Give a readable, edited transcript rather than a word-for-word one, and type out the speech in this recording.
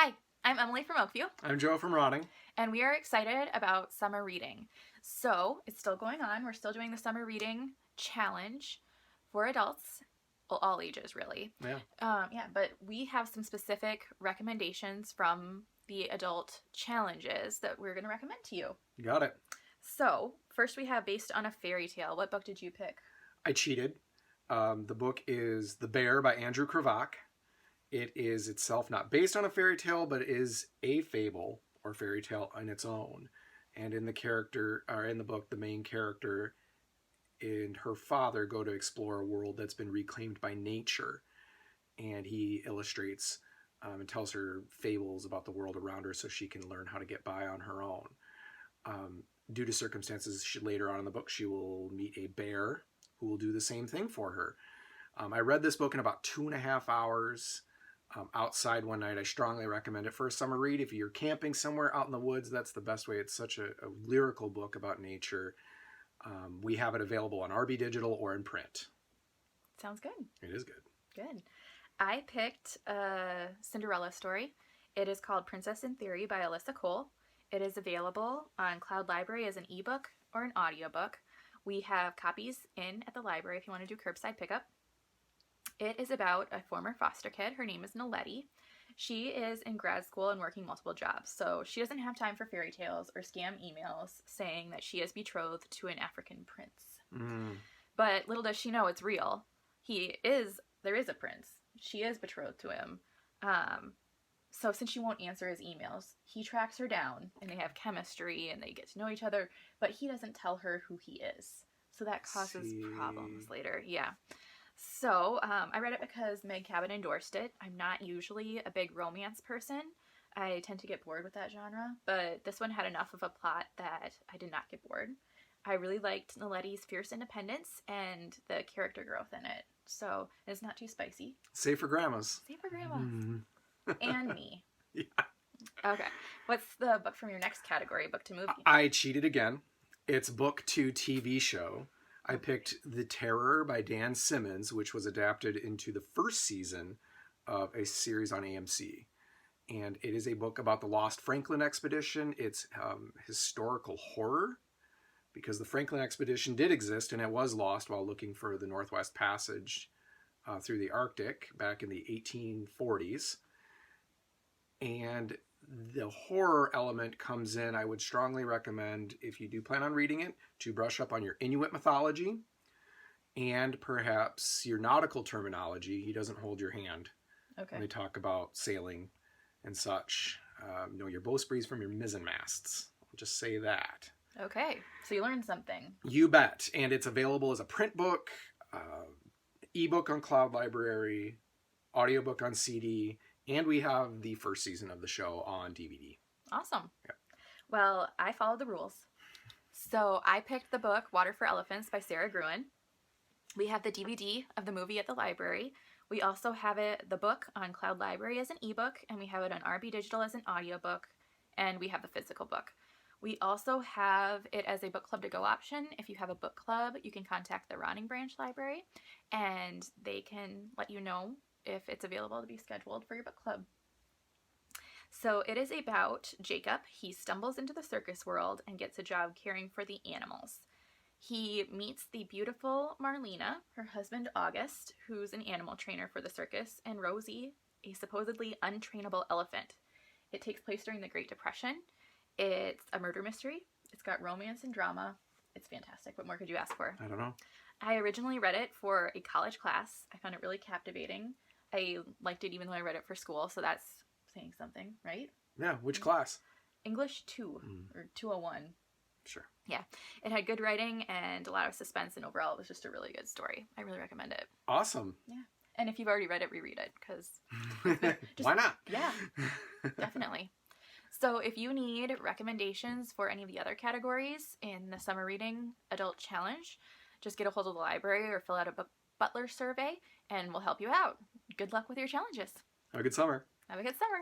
Hi, I'm Emily from Oakview. I'm Joe from Rotting. And we are excited about summer reading. So it's still going on. We're still doing the summer reading challenge for adults. Well, all ages, really. Yeah. But we have some specific recommendations from the adult challenges that we're going to recommend to you. You got it. So first we have Based on a Fairy Tale. What book did you pick? I cheated. The book is The Bear by Andrew Krivak. It is itself not based on a fairy tale, but is a fable or fairy tale on its own. And in the book, the main character and her father go to explore a world that's been reclaimed by nature. And he illustrates and tells her fables about the world around her so she can learn how to get by on her own. Due to circumstances, later on in the book, she will meet a bear who will do the same thing for her. I read this book in about 2.5 hours. Outside one night. I strongly recommend it for a summer read. If you're camping somewhere out in the woods, that's the best way. It's such a lyrical book about nature. We have it available on RB Digital or in print. Sounds good. It is good. Good. I picked a Cinderella story. It is called Princess in Theory by Alyssa Cole. It is available on Cloud Library as an ebook or an audiobook. We have copies in at the library if you want to do curbside pickup. It is about a former foster kid. Her name is Naledi. She is in grad school and working multiple jobs, so she doesn't have time for fairy tales or scam emails saying that she is betrothed to an African prince. But little does she know it's real. There is a prince. She is betrothed to him. So since she won't answer his emails, he tracks her down and they have chemistry and they get to know each other, but he doesn't tell her who he is. So that causes problems later. Yeah. So I read it because Meg Cabot endorsed it. I'm not usually a big romance person. I tend to get bored with that genre, but this one had enough of a plot that I did not get bored. I really liked Naledi's fierce independence and the character growth in it. So it's not too spicy. Safe for grandmas. Safe for grandmas. And me. Yeah. Okay. What's the book from your next category, book to movie? I cheated again. It's book to TV show. I picked The Terror by Dan Simmons, which was adapted into the first season of a series on AMC. And it is a book about the Lost Franklin expedition. It's historical horror because the Franklin expedition did exist and it was lost while looking for the Northwest Passage through the Arctic back in the 1840s. And the horror element comes in. I would strongly recommend, if you do plan on reading it, to brush up on your Inuit mythology and perhaps your nautical terminology. He doesn't hold your hand when they talk about sailing and such. Know your bowsprees from your mizzen masts. I'll just say that. Okay, so you learned something. You bet. And it's available as a print book, ebook on Cloud Library, audiobook on CD, and we have the first season of the show on DVD. Awesome. Yeah. Well, I followed the rules. So I picked the book Water for Elephants by Sarah Gruen. We have the DVD of the movie at the library. We also have the book on Cloud Library as an ebook, and we have it on RB Digital as an audiobook, and we have the physical book. We also have it as a book club to go option. If you have a book club, you can contact the Ronning Branch Library, and they can let you know if it's available to be scheduled for your book club. So it is about Jacob. He stumbles into the circus world and gets a job caring for the animals. He meets the beautiful Marlena, her husband August, who's an animal trainer for the circus, and Rosie, a supposedly untrainable elephant. It takes place during the Great Depression. It's a murder mystery. It's got romance and drama. It's fantastic. What more could you ask for? I don't know. I originally read it for a college class. I found it really captivating. I liked it even though I read it for school, so that's saying something, right? Yeah, which class? English 2, or 201. Sure. Yeah. It had good writing and a lot of suspense, and overall it was just a really good story. I really recommend it. Awesome. Yeah. And if you've already read it, reread it, because... Why not? Yeah, definitely. So if you need recommendations for any of the other categories in the Summer Reading Adult Challenge, just get a hold of the library or fill out a Butler survey, and we'll help you out. Good luck with your challenges. Have a good summer. Have a good summer.